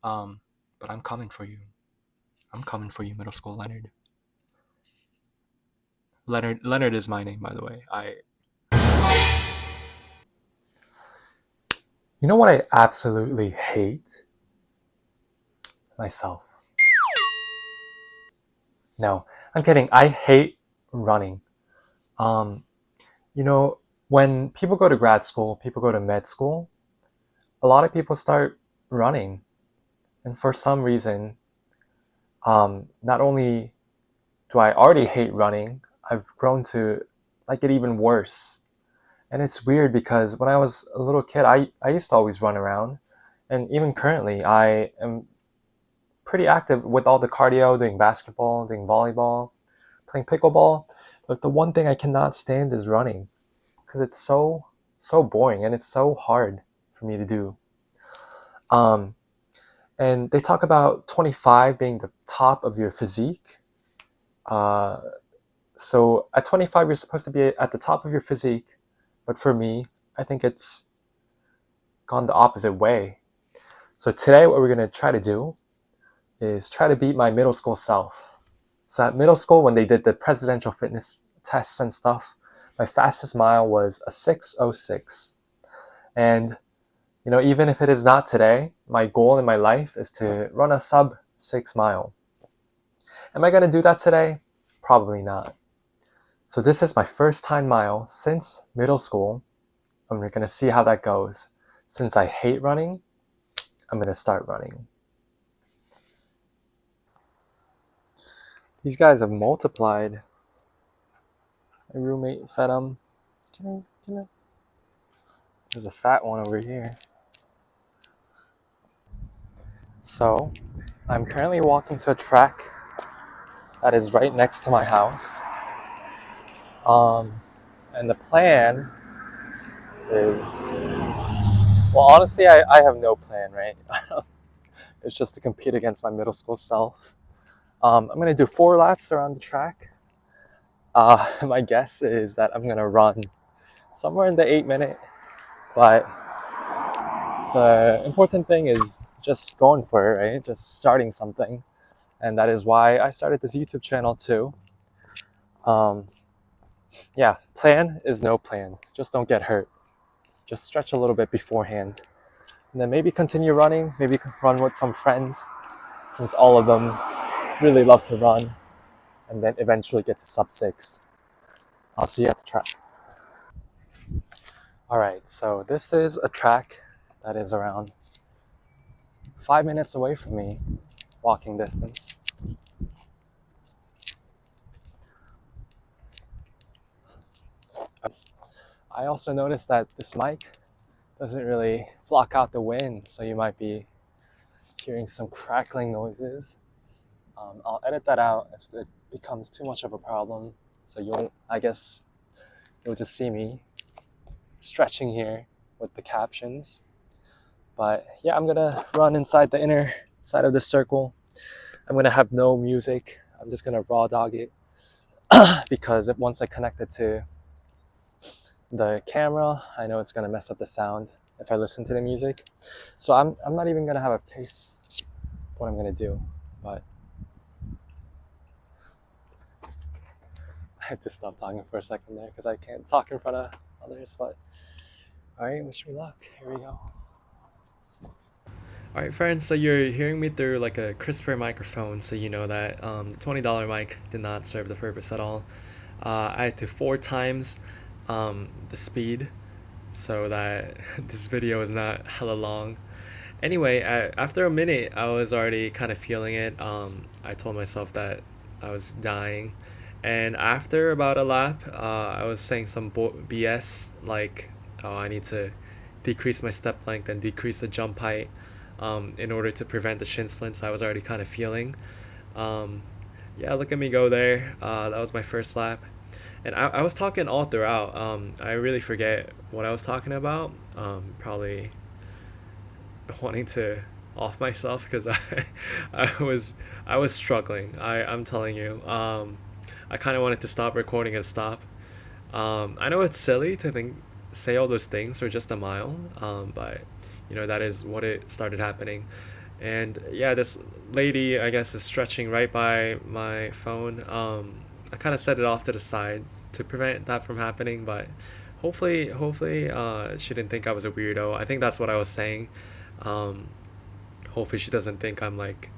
Um, but I'm coming for you. I'm coming for you, middle school Leonard. Leonard is my name, by the way. You know what I absolutely hate? Myself. No, I'm kidding. I hate running. Um, you know, when people go to grad school, people go to med school, a lot of people start running. And for some reason, not only do I already hate running, I've grown to like it even worse. And it's weird because when I was a little kid, I used to always run around. And even currently, I am pretty active with all the cardio, doing basketball, doing volleyball, playing pickleball. But the one thing I cannot stand is running because it's so boring and it's so hard for me to do. Um, and they talk about 25 being the top of your physique. Uh, so at 25, you're supposed to be at the top of your physique. But for me, I think it's gone the opposite way. So today, what we're going to try to do is try to beat my middle school self. So at middle school, when they did the presidential fitness tests and stuff, my fastest mile was a 6:06. And even if it is not today, my goal in my life is to run a sub 6 mile. Am I going to do that today? Probably not. So this is my first time mile since middle school, and we're going to see how that goes. Since I hate running, I'm going to start running. These guys have multiplied. My roommate fed them. There's a fat one over here. So, I'm currently walking to a track that is right next to my house. And the plan is, well, honestly, I have no plan, right? It's just to compete against my middle school self. I'm going to do 4 laps around the track. My guess is that I'm going to run somewhere in the 8-minute, but the important thing is just going for it, right? Just starting something. And that is why I started this YouTube channel too. Yeah, plan is no plan. Just don't get hurt. Just stretch a little bit beforehand. And then maybe continue running, maybe run with some friends, since all of them really love to run, and then eventually get to sub 6. I'll see you at the track. All right, so this is a track that is around 5 minutes away from me, walking distance. I also noticed that this mic doesn't really block out the wind, so you might be hearing some crackling noises. I'll edit that out if it becomes too much of a problem, so you'll just see me stretching here with the captions. But yeah, I'm gonna run inside the inner side of the circle. I'm gonna have no music. I'm just gonna raw dog it because once I connect it to the camera, I know it's gonna mess up the sound if I listen to the music. So I'm not even gonna have a taste of what I'm gonna do, but I had to stop talking for a second there because I can't talk in front of others. But all right, wish me luck. Here we go. All right, friends. So you're hearing me through like a crisper microphone, so you know that the $20 mic did not serve the purpose at all. I had to 4 times the speed so that this video is not hella long. Anyway, after a minute, I was already kind of feeling it. I told myself that I was dying. And after about a lap, I was saying some BS like, oh, I need to decrease my step length and decrease the jump height in order to prevent the shin splints I was already kind of feeling. Um, yeah, look at me go there. That was my first lap. And I was talking all throughout. I really forget what I was talking about. Probably wanting to off myself because I was I was struggling. I'm telling you. I kind of wanted to stop recording and stop. I know it's silly to say all those things for just a mile, but that is what it started happening. And yeah, this lady, I guess, is stretching right by my phone. I kind of set it off to the side to prevent that from happening, but hopefully, she didn't think I was a weirdo. I think that's what I was saying. Um, Hopefully, she doesn't think I'm like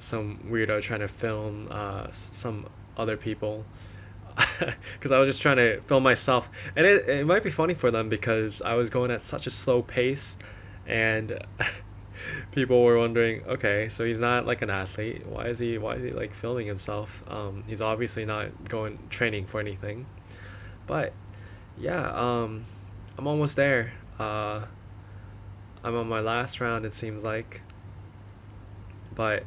some weirdo trying to film some other people. Because I was just trying to film myself, and it might be funny for them because I was going at such a slow pace, and people were wondering, okay, so he's not like an athlete. Why is he like filming himself? He's obviously not going training for anything. But yeah, I'm almost there. I'm on my last round. It seems like, but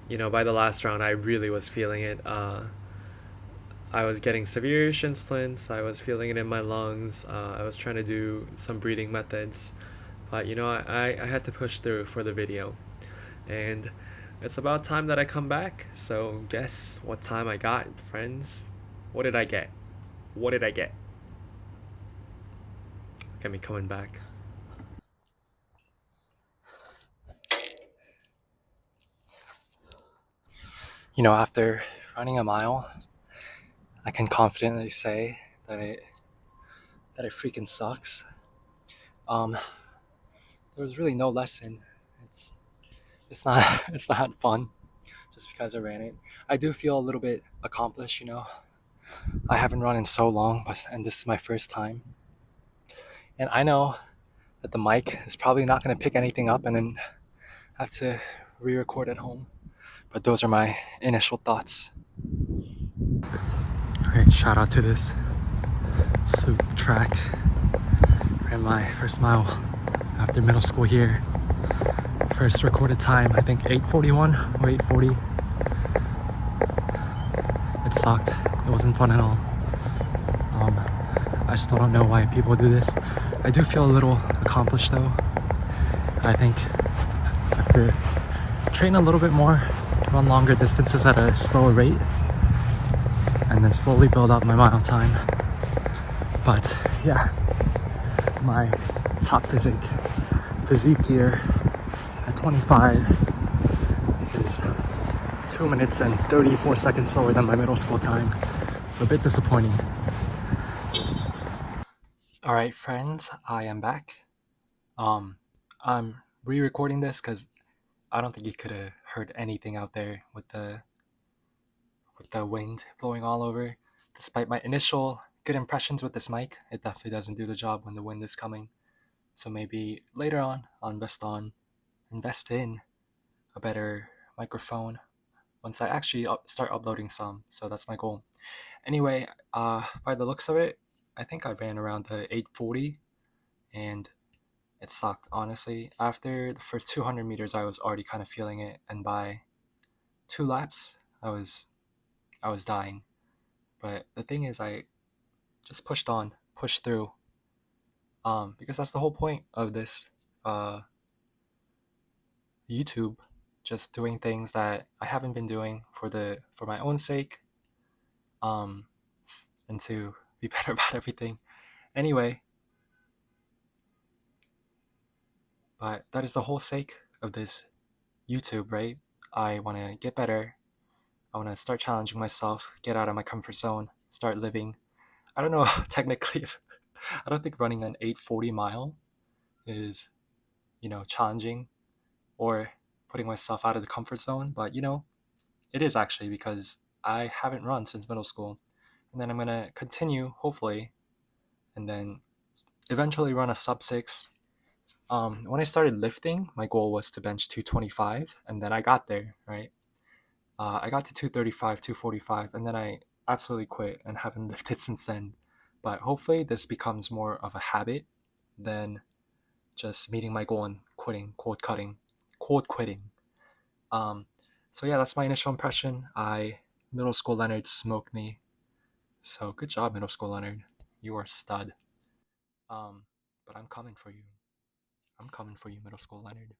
by the last round, I really was feeling it. I was getting severe shin splints. I was feeling it in my lungs. I was trying to do some breathing methods, but I had to push through for the video. And it's about time that I come back. So guess what time I got, friends? What did I get? What did I get? Look at me coming back. After running a mile, I can confidently say that it freaking sucks. Um, there was really no lesson. It's it's not it's not fun just because I ran it. I do feel a little bit accomplished. I haven't run in so long, and this is my first time. And I know that the mic is probably not going to pick anything up, and then have to re-record at home. But those are my initial thoughts. All right, shout out to this Sloop track. Ran my first mile after middle school here. First recorded time, I think 8:41 or 8:40. It sucked. It wasn't fun at all. Um, I still don't know why people do this. I do feel a little accomplished though. I think I have to train a little bit more, run longer distances at a slower rate, and then slowly build up my mile time. But yeah, my top physique here at 25 is 2 minutes and 34 seconds slower than my middle school time. So a bit disappointing. All right, friends, I am back. I'm re-recording this because I don't think you could have heard anything out there with the wind blowing all over. Despite my initial good impressions with this mic, it definitely doesn't do the job when the wind is coming. So maybe later on, I'll invest in a better microphone once I actually start uploading some. So that's my goal. Anyway, by the looks of it, I think I ran around the 8:40, and it sucked honestly. After the first 200 meters, I was already kind of feeling it, and by 2 laps, I was dying. But the thing is, I just pushed on, pushed through, because that's the whole point of this uh, YouTube. Just doing things that I haven't been doing for my own sake, um, and to be better about everything. Anyway, but that is the whole sake of this YouTube, right? I want to get better. I want to start challenging myself, get out of my comfort zone, start living. I don't know technically if I don't think running an 8:40 mile is, challenging or putting myself out of the comfort zone, but it is actually because I haven't run since middle school. And then I'm going to continue hopefully and then eventually run a sub 6. When I started lifting, my goal was to bench 225, and then I got there, right? I got to 235, 245, and then I absolutely quit and haven't lifted since then. But hopefully, this becomes more of a habit than just meeting my goal and quitting, quote quitting. Um, so yeah, that's my initial impression. Middle school Leonard smoked me. So good job, middle school Leonard. You are a stud. Um, but I'm coming for you. I'm coming for you, middle school Leonard.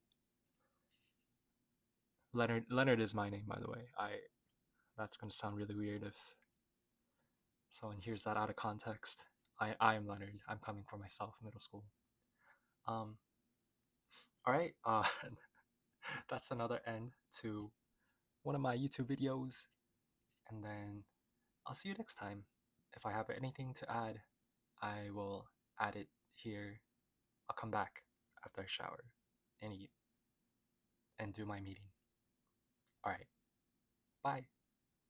Leonard is my name, by the way. That's gonna sound really weird if someone hears that out of context. I am Leonard. I'm coming for myself, middle school. Um, all right. that's another end to one of my YouTube videos. And then I'll see you next time. If I have anything to add, I will add it here. I'll come back after I shower and eat and do my meeting. All right. Bye.